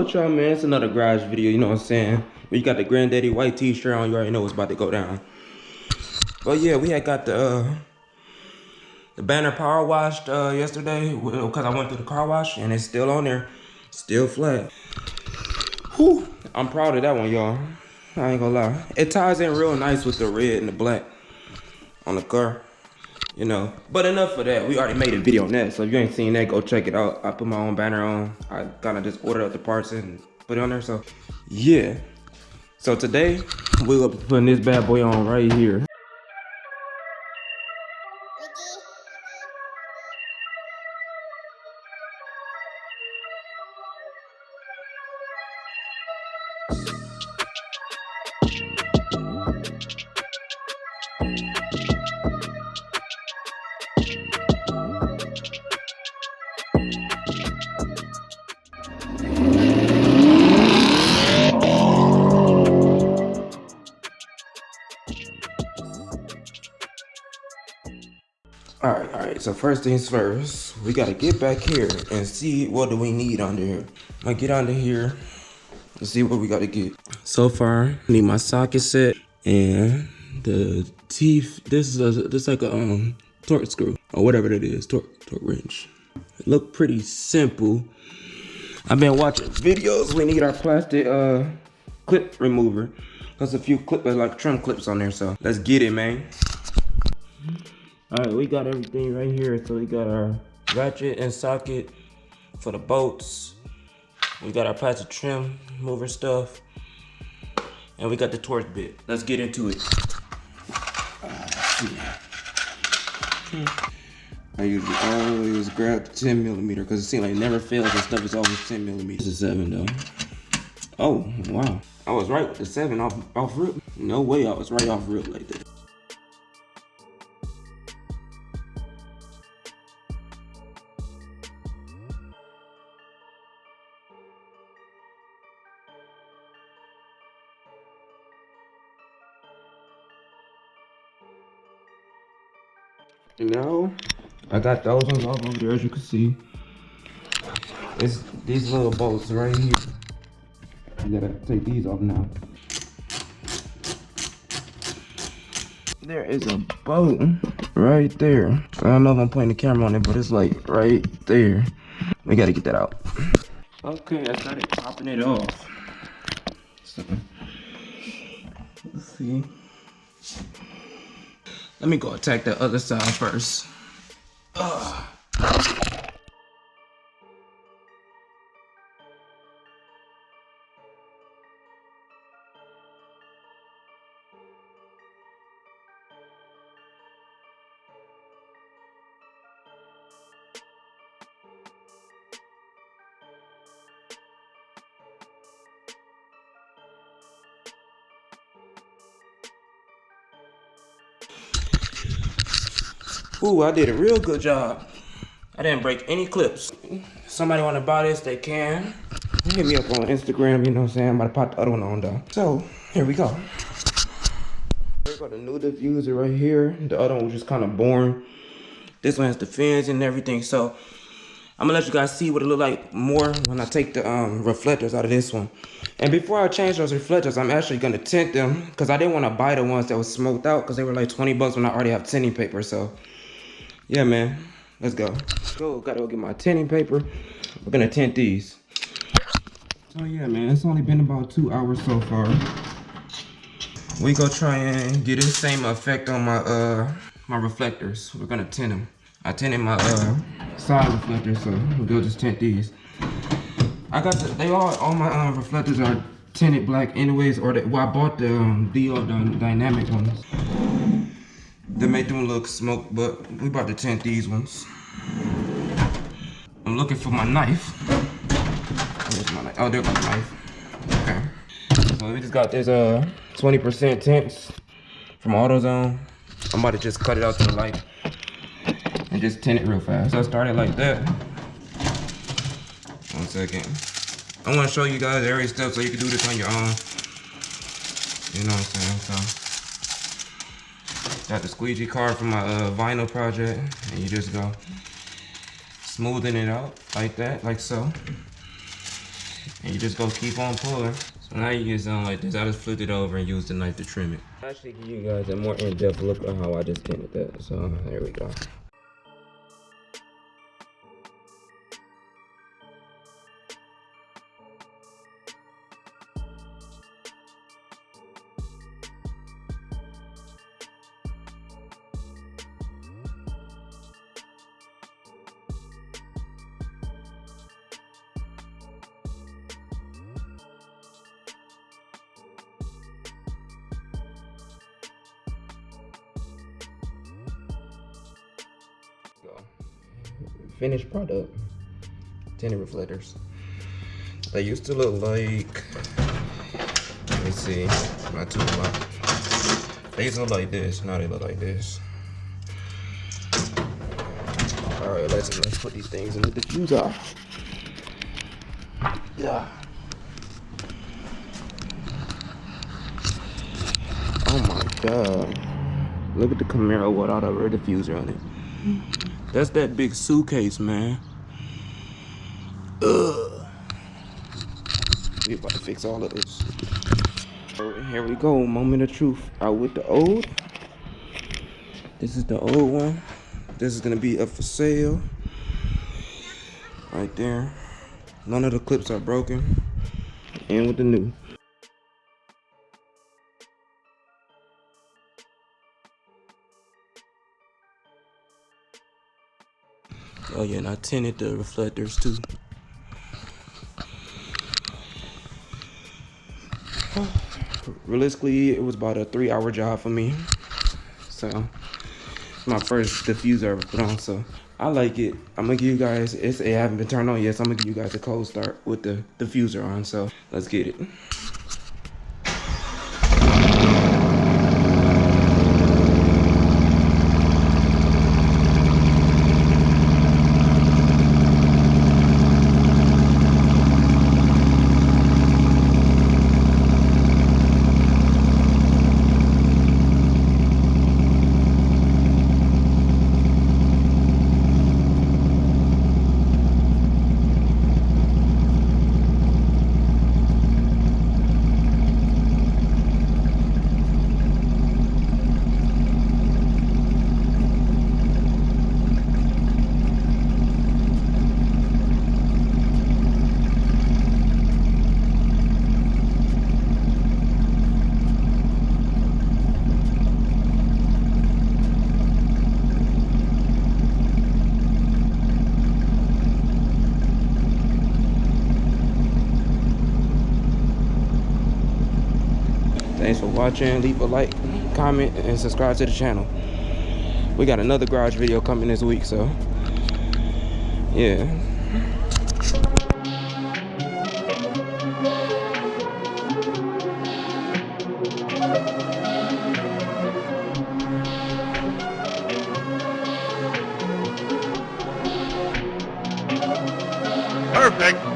with y'all, man? It's another garage video, you know what I'm saying? When you got the granddaddy white t-shirt on, you already know what's about to go down. But yeah, we had got the banner power washed yesterday because I went through the car wash and it's still on there, still flat. Whew, I'm proud of that one, y'all. I ain't gonna lie. It ties in real nice with the red and the black on the car, you know. But enough of that. We already made a video on that, so if you ain't seen that, go check it out. I put my own banner on. I kind of just ordered up the parts and put it on there, so yeah. So today, we're putting this bad boy on right here. All right, so first things first, we gotta get back here and see what do we need under here. I'm gonna get under here and see what we gotta get. So far, I need my socket set and the teeth. This is like a torque screw or whatever it is, torque wrench. It look pretty simple. I've been watching videos. We need our plastic clip remover. There's a few like trim clips on there, so let's get it, man. All right, we got everything right here. So we got our ratchet and socket for the bolts. We got our plastic trim mover stuff. And we got the torque bit. Let's get into it. I usually always grab the 10 millimeter because it seems like it never fails and stuff is always 10 millimeters. This is 7 though. Oh, wow. I was right with the 7 off rip. No way I was right off rip like that. Now, I got those ones all over there, as you can see. It's these little bolts right here. You gotta take these off now. There is a bolt right there. I don't know if I'm putting the camera on it, but it's like right there. We gotta get that out. Okay, I started popping it off. So, let's see. Let me go attack the other side first. Ooh, I did a real good job. I didn't break any clips. Somebody wanna buy this, they can. Hit me up on Instagram, you know what I'm saying? I'm about to pop the other one on though. So, here we go. We got a new diffuser right here. The other one was just kind of boring. This one has the fins and everything. So, I'm gonna let you guys see what it look like more when I take the reflectors out of this one. And before I change those reflectors, I'm actually gonna tint them because I didn't want to buy the ones that was smoked out because they were like 20 bucks when I already have tinting paper. So, yeah, man, let's go. Gotta go get my tinting paper. We're gonna tint these. So yeah, man, it's only been about 2 hours so far. We go try and get the same effect on my my reflectors. We're gonna tint them. I tinted my side reflectors, so we'll just tint these. I got all my reflectors are tinted black anyways, or I bought the dynamic ones. They make them look smoked, but we about to tint these ones. I'm looking for my knife. Where's my knife? Oh, there's my knife. Okay. So we just got this 20% tints from AutoZone. I'm about to just cut it out to the light and just tint it real fast. So I started like that. 1 second. I want to show you guys every step so you can do this on your own. You know what I'm saying? So. Got the squeegee card from my vinyl project, and you just go smoothing it out like that, like so. And you just go keep on pulling. So now you get something like this. I just flipped it over and used the knife to trim it. I'll actually give you guys a more in-depth look at how I just tinted that. So there we go. Finished product, tinted reflectors. They used to look like, let me see, not too much. They used to look like this, now they look like this. All right, let's put these things in the diffuser. Yeah. Oh my God. Look at the Camaro without a rear diffuser on it. That's that big suitcase, man. Ugh. We about to fix all of this. Here we go, moment of truth. Out with the old. This is the old one. This is gonna be up for sale. Right there. None of the clips are broken. And with the new. Oh yeah, and I tinted the reflectors too. Realistically, it was about a 3-hour job for me. So, my first diffuser I ever put on, so I like it. I'm gonna give you guys, it haven't been turned on yet, so I'm gonna give you guys a cold start with the diffuser on, so let's get it. Thanks for watching. Leave a like, comment, and subscribe to the channel. We got another garage video coming this week, so yeah. Perfect.